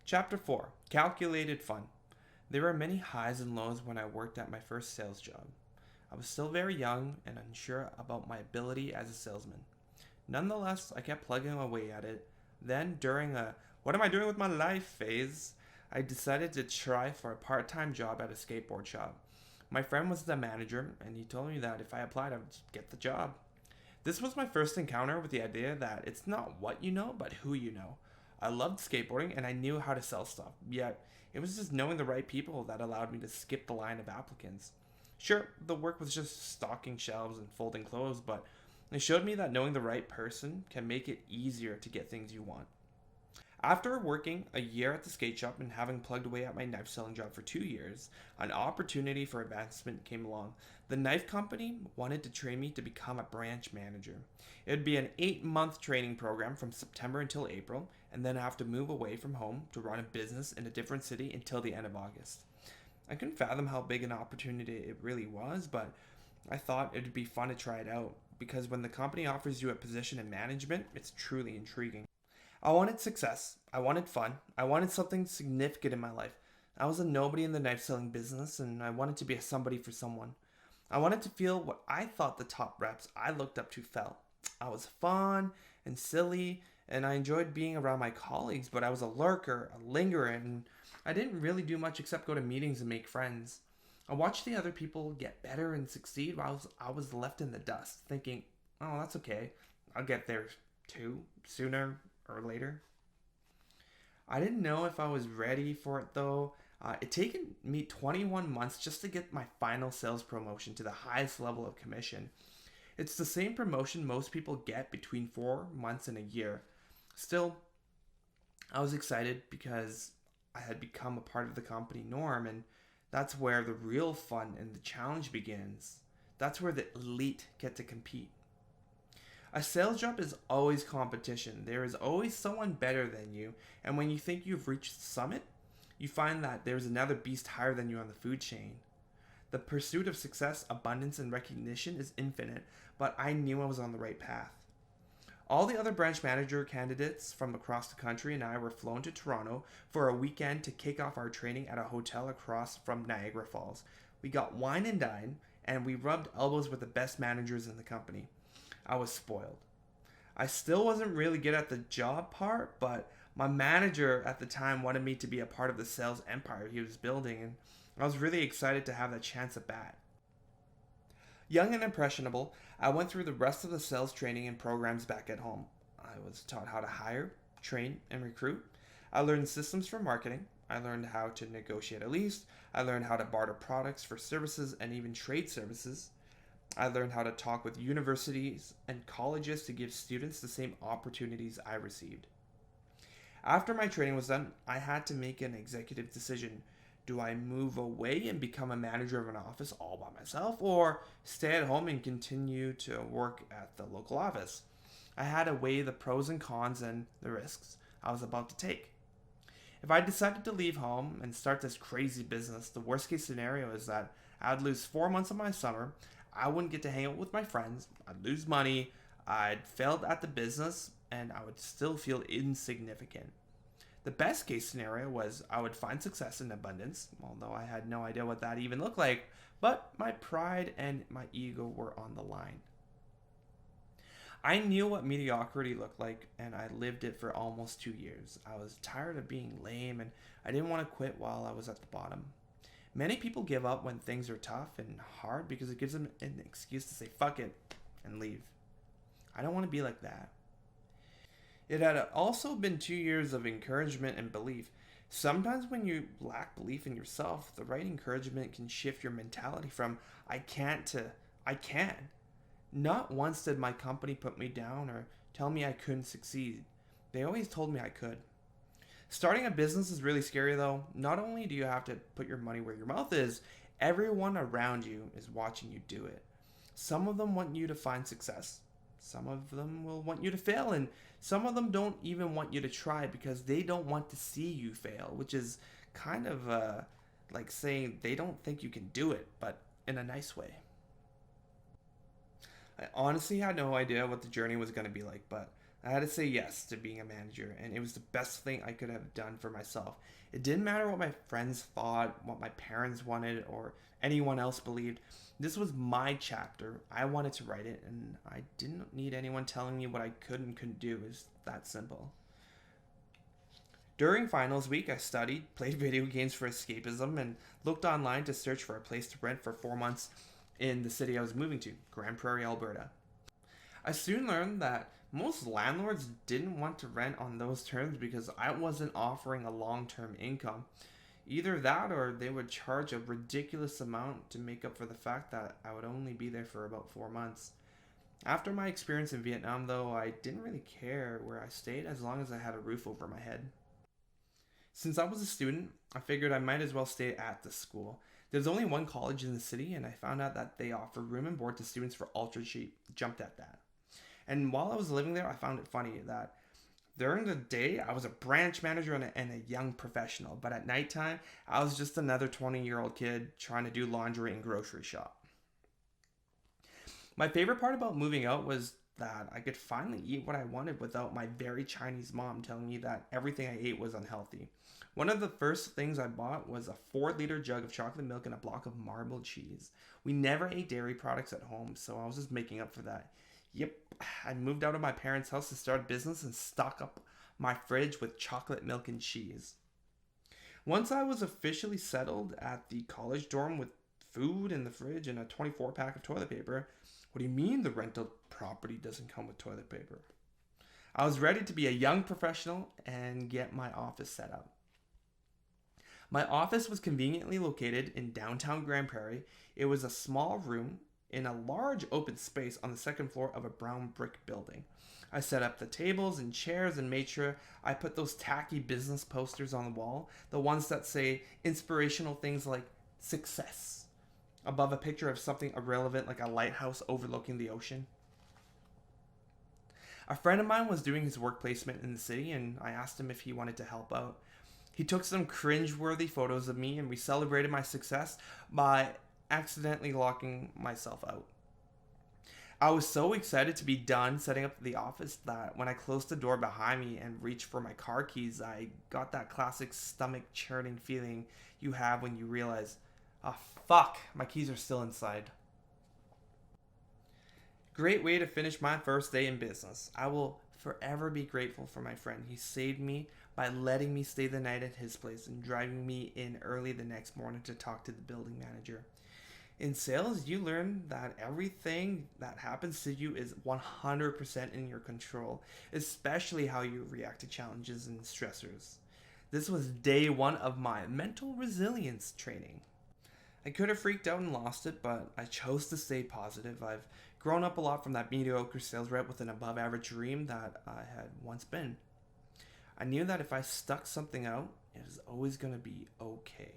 Chapter 4, Calculated Fun. There were many highs and lows when I worked at my first sales job. I was still very young and unsure about my ability as a salesman. Nonetheless, I kept plugging away at it. Then, during a "what am I doing with my life" phase, I decided to try for a part time job at a skateboard shop. My friend was the manager, and he told me that if I applied, I would get the job. This was my first encounter with the idea that it's not what you know, but who you know. I loved skateboarding and I knew how to sell stuff, yet it was just knowing the right people that allowed me to skip the line of applicants. Sure, the work was just stocking shelves and folding clothes, but it showed me that knowing the right person can make it easier to get things you want. After working a year at the skate shop and having plugged away at my knife selling job for 2 years, an opportunity for advancement came along. The knife company wanted to train me to become a branch manager. It would be an 8-month training program from September until April, and then I have to move away from home to run a business in a different city until the end of August. I couldn't fathom how big an opportunity it really was, but I thought it would be fun to try it out because when the company offers you a position in management, it's truly intriguing. I wanted success. I wanted fun. I wanted something significant in my life. I was a nobody in the knife selling business and I wanted to be a somebody for someone. I wanted to feel what I thought the top reps I looked up to felt. I was fun and silly and I enjoyed being around my colleagues, but I was a lurker, a lingerer, and I didn't really do much except go to meetings and make friends. I watched the other people get better and succeed while I was left in the dust, thinking, oh, that's okay. I'll get there too, sooner or later. I didn't know if I was ready for it though. It taken me 21 months just to get my final sales promotion to the highest level of commission. It's the same promotion most people get between 4 months and a year. Still, I was excited because I had become a part of the company norm, and that's where the real fun and the challenge begins. That's where the elite get to compete. A sales job is always competition. There is always someone better than you, and when you think you've reached the summit, you find that there's another beast higher than you on the food chain. The pursuit of success, abundance, and recognition is infinite, but I knew I was on the right path. All the other branch manager candidates from across the country and I were flown to Toronto for a weekend to kick off our training at a hotel across from Niagara Falls. We got wine and dine, and we rubbed elbows with the best managers in the company. I was spoiled. I still wasn't really good at the job part, but my manager at the time wanted me to be a part of the sales empire he was building, and I was really excited to have that chance at bat. Young and impressionable, I went through the rest of the sales training and programs back at home. I was taught how to hire, train, and recruit. I learned systems for marketing. I learned how to negotiate a lease. I learned how to barter products for services and even trade services. I learned how to talk with universities and colleges to give students the same opportunities I received. After my training was done, I had to make an executive decision. Do I move away and become a manager of an office all by myself, or stay at home and continue to work at the local office? I had to weigh the pros and cons and the risks I was about to take. If I decided to leave home and start this crazy business, the worst case scenario is that I'd lose 4 months of my summer, I wouldn't get to hang out with my friends, I'd lose money, I'd failed at the business, and I would still feel insignificant. The best case scenario was I would find success in abundance, although I had no idea what that even looked like, but my pride and my ego were on the line. I knew what mediocrity looked like, and I lived it for almost 2 years. I was tired of being lame, and I didn't want to quit while I was at the bottom. Many people give up when things are tough and hard because it gives them an excuse to say fuck it and leave. I don't want to be like that. It had also been 2 years of encouragement and belief. Sometimes, when you lack belief in yourself, the right encouragement can shift your mentality from I can't to I can. Not once did my company put me down or tell me I couldn't succeed. They always told me I could. Starting a business is really scary though. Not only do you have to put your money where your mouth is, everyone around you is watching you do it. Some of them want you to find success. Some of them will want you to fail, and some of them don't even want you to try because they don't want to see you fail, which is kind of like saying they don't think you can do it, but in a nice way. I honestly had no idea what the journey was going to be like, but I had to say yes to being a manager, and it was the best thing I could have done for myself. It didn't matter what my friends thought, what my parents wanted, or anyone else believed. This was my chapter. I wanted to write it, and I didn't need anyone telling me what I could and couldn't do. It was that simple. During finals week, I studied, played video games for escapism, and looked online to search for a place to rent for 4 months in the city I was moving to, Grand Prairie, Alberta. I soon learned that most landlords didn't want to rent on those terms because I wasn't offering a long term income. Either that or they would charge a ridiculous amount to make up for the fact that I would only be there for about 4 months. After my experience in Vietnam, though, I didn't really care where I stayed as long as I had a roof over my head. Since I was a student, I figured I might as well stay at the school. There's only one college in the city, and I found out that they offer room and board to students for ultra cheap. Jumped at that. And while I was living there, I found it funny that during the day, I was a branch manager and a young professional, but at nighttime, I was just another 20-year-old kid trying to do laundry and grocery shop. My favorite part about moving out was that I could finally eat what I wanted without my very Chinese mom telling me that everything I ate was unhealthy. One of the first things I bought was a 4-liter jug of chocolate milk and a block of marbled cheese. We never ate dairy products at home, so I was just making up for that. Yep, I moved out of my parents' house to start a business and stock up my fridge with chocolate milk and cheese. Once I was officially settled at the college dorm with food in the fridge and a 24 pack of toilet paper, what do you mean the rental property doesn't come with toilet paper? I was ready to be a young professional and get my office set up. My office was conveniently located in downtown Grand Prairie. It was a small room in a large open space on the second floor of a brown brick building. I set up the tables and chairs and made sure I put those tacky business posters on the wall, the ones that say inspirational things like success, above a picture of something irrelevant like a lighthouse overlooking the ocean. A friend of mine was doing his work placement in the city, and I asked him if he wanted to help out. He took some cringe-worthy photos of me, and we celebrated my success by accidentally locking myself out. I was so excited to be done setting up the office that when I closed the door behind me and reached for my car keys, I got that classic stomach churning feeling you have when you realize, oh fuck, my keys are still inside. Great way to finish my first day in business. I will forever be grateful for my friend. He saved me by letting me stay the night at his place and driving me in early the next morning to talk to the building manager. In sales, you learn that everything that happens to you is 100% in your control, especially how you react to challenges and stressors. This was day one of my mental resilience training. I could have freaked out and lost it, but I chose to stay positive. I've grown up a lot from that mediocre sales rep with an above average dream that I had once been. I knew that if I stuck something out, it was always going to be okay.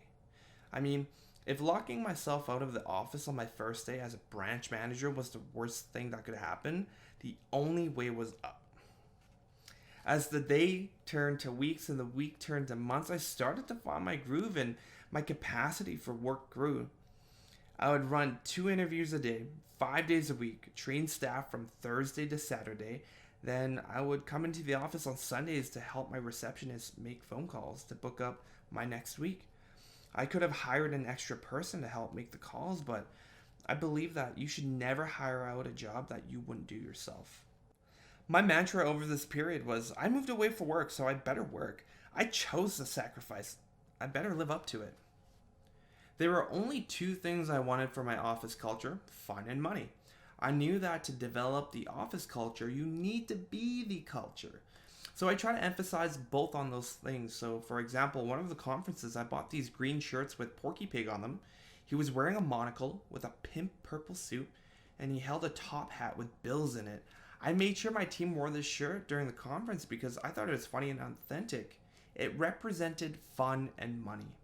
I mean, if locking myself out of the office on my first day as a branch manager was the worst thing that could happen, the only way was up. As the day turned to weeks and the week turned to months, I started to find my groove and my capacity for work grew. I would run 2 interviews a day, 5 days a week, train staff from Thursday to Saturday. Then I would come into the office on Sundays to help my receptionist make phone calls to book up my next week. I could have hired an extra person to help make the calls, but I believe that you should never hire out a job that you wouldn't do yourself. My mantra over this period was I moved away for work, so I better work. I chose the sacrifice. I better live up to it. There were only 2 things I wanted for my office culture: fun and money. I knew that to develop the office culture, you need to be the culture. So I try to emphasize both on those things. So for example, one of the conferences, I bought these green shirts with Porky Pig on them. He was wearing a monocle with a pimp purple suit, and he held a top hat with bills in it. I made sure my team wore this shirt during the conference because I thought it was funny and authentic. It represented fun and money.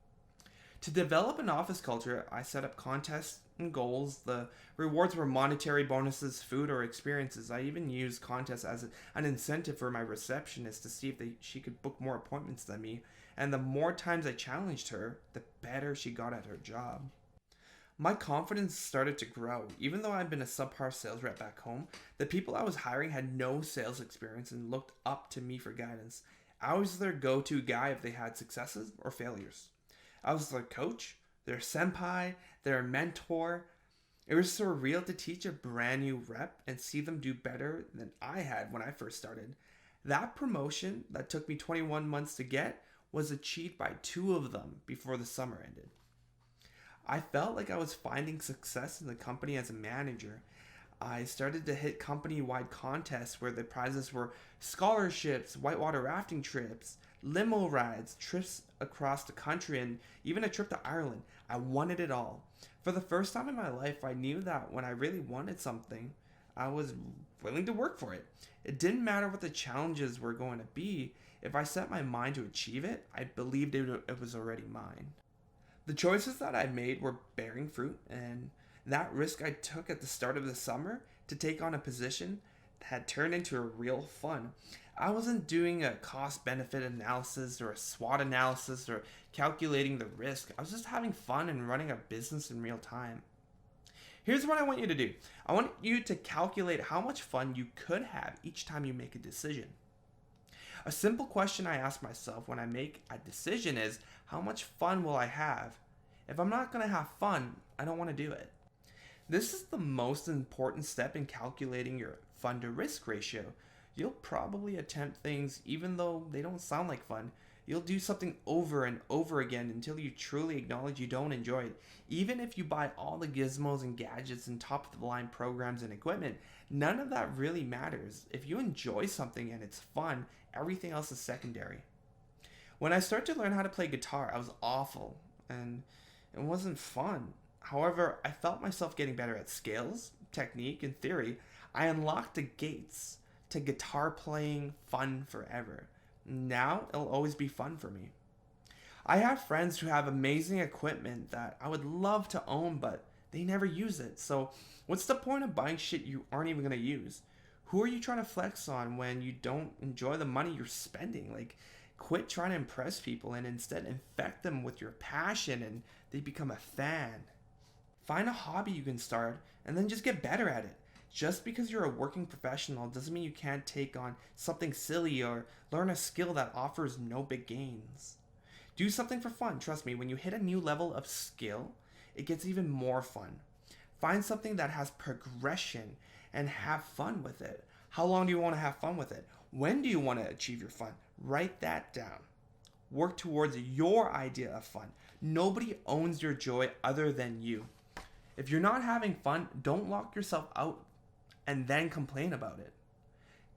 To develop an office culture, I set up contests and goals. The rewards were monetary bonuses, food, or experiences. I even used contests as an incentive for my receptionist to see if she could book more appointments than me. And the more times I challenged her, the better she got at her job. My confidence started to grow. Even though I'd been a subpar sales rep back home, the people I was hiring had no sales experience and looked up to me for guidance. I was their go to guy if they had successes or failures. I was their coach, their senpai, their mentor. It was surreal to teach a brand new rep and see them do better than I had when I first started. That promotion that took me 21 months to get was achieved by two of them before the summer ended. I felt like I was finding success in the company as a manager. I started to hit company wide contests where the prizes were scholarships, whitewater rafting trips, limo rides, trips across the country, and even a trip to Ireland. I wanted it all. For the first time in my life, I knew that when I really wanted something, I was willing to work for it. It didn't matter what the challenges were going to be. If I set my mind to achieve it, I believed it was already mine. The choices that I made were bearing fruit, and that risk I took at the start of the summer to take on a position had turned into a real fun. I wasn't doing a cost benefit analysis or a SWOT analysis or calculating the risk. I was just having fun and running a business in real time. Here's what I want you to do. I want you to calculate how much fun you could have each time you make a decision. A simple question I ask myself when I make a decision is, how much fun will I have? If I'm not going to have fun, I don't want to do it. This is the most important step in calculating your fun to risk ratio. You'll probably attempt things even though they don't sound like fun. You'll do something over and over again until you truly acknowledge you don't enjoy it. Even if you buy all the gizmos and gadgets and top of the line programs and equipment, none of that really matters. If you enjoy something and it's fun, everything else is secondary. When I started to learn how to play guitar, I was awful and it wasn't fun. However, I felt myself getting better at scales, technique, and theory. I unlocked the gates to guitar playing fun forever. Now it'll always be fun for me. I have friends who have amazing equipment that I would love to own, but they never use it. So what's the point of buying shit you aren't even going to use? Who are you trying to flex on when you don't enjoy the money you're spending? Like, quit trying to impress people and instead infect them with your passion and they become a fan. Find a hobby you can start and then just get better at it. Just because you're a working professional doesn't mean you can't take on something silly or learn a skill that offers no big gains. Do something for fun. Trust me, when you hit a new level of skill, it gets even more fun. Find something that has progression and have fun with it. How long do you want to have fun with it? When do you want to achieve your fun? Write that down. Work towards your idea of fun. Nobody owns your joy other than you. If you're not having fun, don't lock yourself out and then complain about it.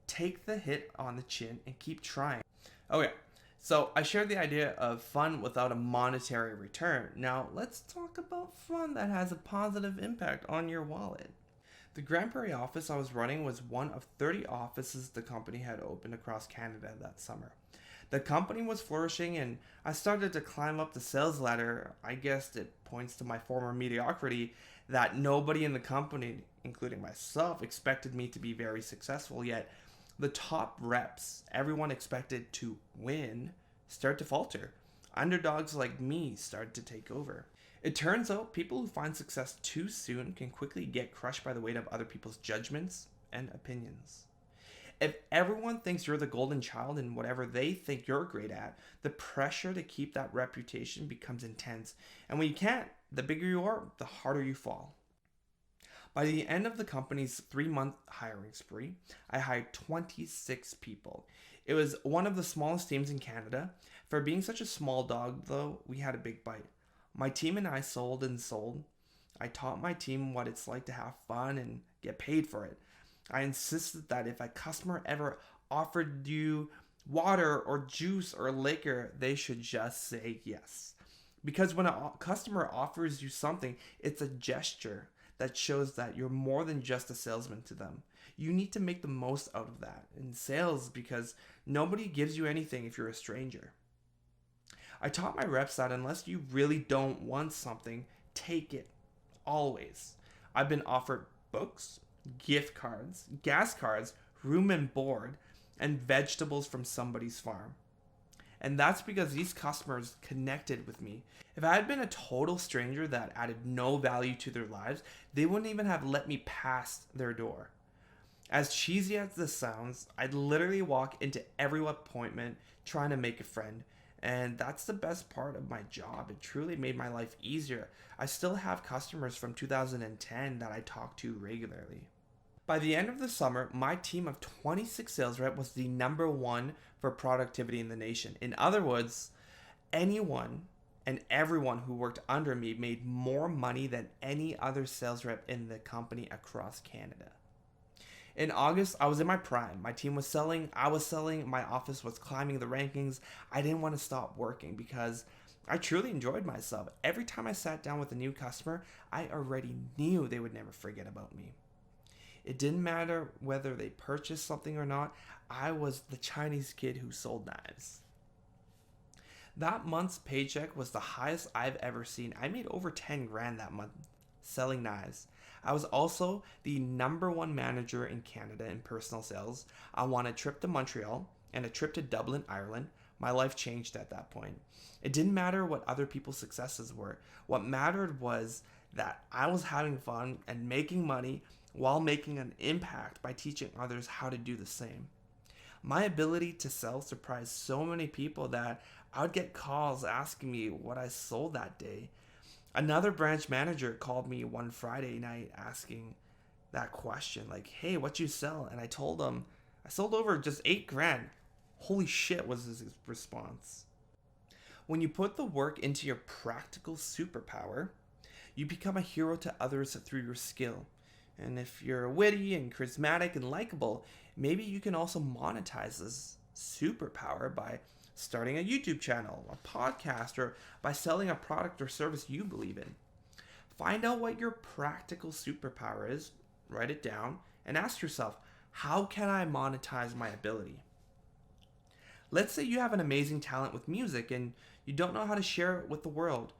Take the hit on the chin and keep trying. Okay, so I shared the idea of fun without a monetary return. Now let's talk about fun that has a positive impact on your wallet. The Grand Prairie office I was running was one of 30 offices the company had opened across Canada that summer. The company was flourishing and I started to climb up the sales ladder. I guess it points to my former mediocrity that nobody in the company, including myself, expected me to be very successful, yet the top reps, everyone expected to win, start to falter. Underdogs like me started to take over. It turns out people who find success too soon can quickly get crushed by the weight of other people's judgments and opinions. If everyone thinks you're the golden child in whatever they think you're great at, the pressure to keep that reputation becomes intense. And when you can't, the bigger you are, the harder you fall. By the end of the company's 3-month hiring spree, I hired 26 people. It was one of the smallest teams in Canada. For being such a small dog, though, we had a big bite. My team and I sold and sold. I taught my team what it's like to have fun and get paid for it. I insisted that if a customer ever offered you water or juice or liquor, they should just say yes. Because when a customer offers you something, it's a gesture that shows that you're more than just a salesman to them. You need to make the most out of that in sales because nobody gives you anything if you're a stranger. I taught my reps that unless you really don't want something, take it. Always. I've been offered books, gift cards, gas cards, room and board, and vegetables from somebody's farm. And that's because these customers connected with me. If I had been a total stranger that added no value to their lives, they wouldn't even have let me pass their door. As cheesy as this sounds, I'd literally walk into every appointment trying to make a friend. And that's the best part of my job. It truly made my life easier. I still have customers from 2010 that I talk to regularly. By the end of the summer, my team of 26 sales reps was the number one for productivity in the nation. In other words, anyone and everyone who worked under me made more money than any other sales rep in the company across Canada. In August, I was in my prime. My team was selling, I was selling, my office was climbing the rankings. I didn't want to stop working because I truly enjoyed myself. Every time I sat down with a new customer, I already knew they would never forget about me. It didn't matter whether they purchased something or not, I was the Chinese kid who sold knives. That month's paycheck was the highest I've ever seen. I made over 10 grand that month selling knives. I was also the number one manager in Canada in personal sales. I won a trip to Montreal and a trip to Dublin, Ireland. My life changed at that point. It didn't matter what other people's successes were. What mattered was that I was having fun and making money while making an impact by teaching others how to do the same. My ability to sell surprised so many people that I would get calls asking me what I sold that day. Another branch manager called me one Friday night asking that question, like, hey, what you sell? And I told him, I sold over just 8 grand. Holy shit, was his response. When you put the work into your practical superpower, you become a hero to others through your skill. And if you're witty and charismatic and likable, maybe you can also monetize this superpower by starting a YouTube channel, a podcast, or by selling a product or service you believe in. Find out what your practical superpower is, write it down, and ask yourself, how can I monetize my ability? Let's say you have an amazing talent with music and you don't know how to share it with the world.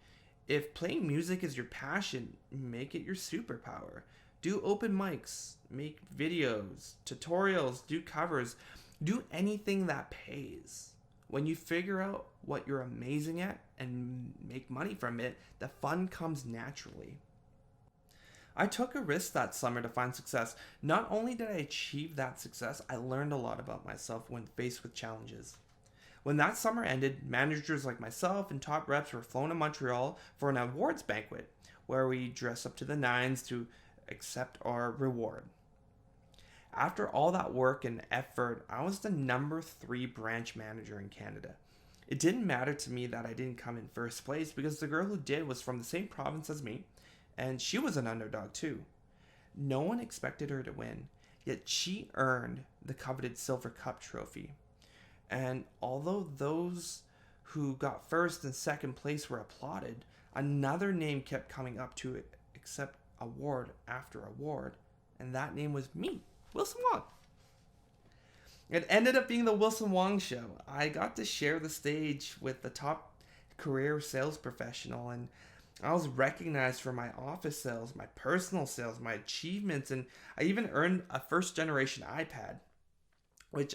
If playing music is your passion, make it your superpower. Do open mics, make videos, tutorials, do covers, do anything that pays. When you figure out what you're amazing at and make money from it, the fun comes naturally. I took a risk that summer to find success. Not only did I achieve that success, I learned a lot about myself when faced with challenges. When that summer ended, managers like myself and top reps were flown to Montreal for an awards banquet where we dress up to the nines to accept our reward. After all that work and effort, I was the number 3 branch manager in Canada. It didn't matter to me that I didn't come in first place because the girl who did was from the same province as me, and she was an underdog too. No one expected her to win, yet she earned the coveted Silver Cup trophy. And although those who got first and second place were applauded, another name kept coming up to accept award after award, and that name was me. Wilson Wong. It ended up being the Wilson Wong show. I got to share the stage with the top career sales professional, and I was recognized for my office sales, my personal sales, my achievements, and I even earned a first generation iPad, which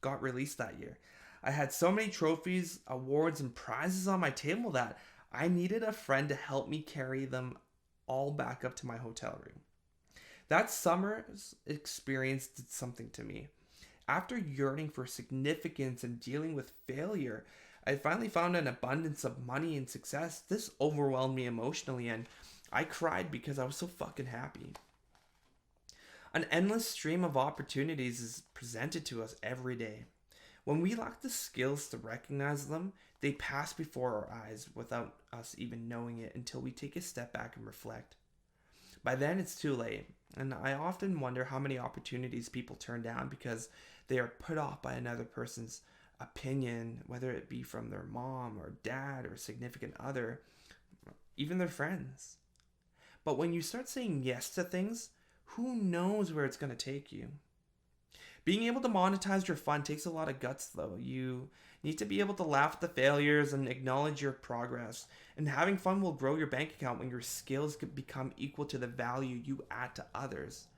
got released that year. I had so many trophies, awards, and prizes on my table that I needed a friend to help me carry them all back up to my hotel room. That summer's experience did something to me. After yearning for significance and dealing with failure, I finally found an abundance of money and success. This overwhelmed me emotionally, and I cried because I was so fucking happy. An endless stream of opportunities is presented to us every day. When we lack the skills to recognize them, they pass before our eyes without us even knowing it until we take a step back and reflect. By then, it's too late, and I often wonder how many opportunities people turn down because they are put off by another person's opinion, whether it be from their mom or dad or significant other, even their friends. But when you start saying yes to things, who knows where it's going to take you? Being able to monetize your fun takes a lot of guts, though. You need to be able to laugh at the failures and acknowledge your progress. And having fun will grow your bank account when your skills become equal to the value you add to others.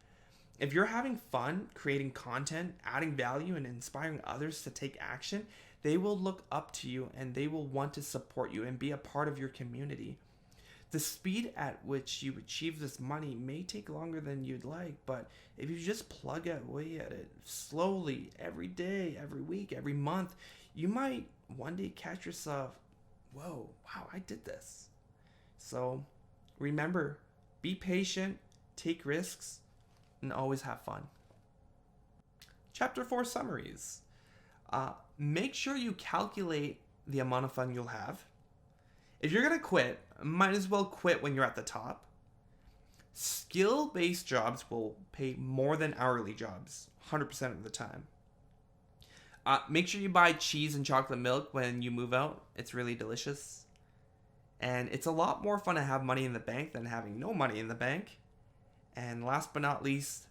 If you're having fun creating content, adding value, and inspiring others to take action, They will look up to you and they will want to support you and be a part of your community. The speed at which you achieve this money may take longer than you'd like, but if you just plug away at it slowly every day, every week, every month, you might one day catch yourself, whoa, wow, I did this. So remember, be patient, take risks, and always have fun. Chapter 4 summaries. Make sure you calculate the amount of fun you'll have. If you're going to quit, might as well quit when you're at the top. Skill-based jobs will pay more than hourly jobs, 100% of the time. Make sure you buy cheese and chocolate milk when you move out. It's really delicious. And it's a lot more fun to have money in the bank than having no money in the bank. And last but not least,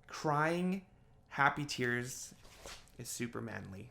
crying happy tears is super manly.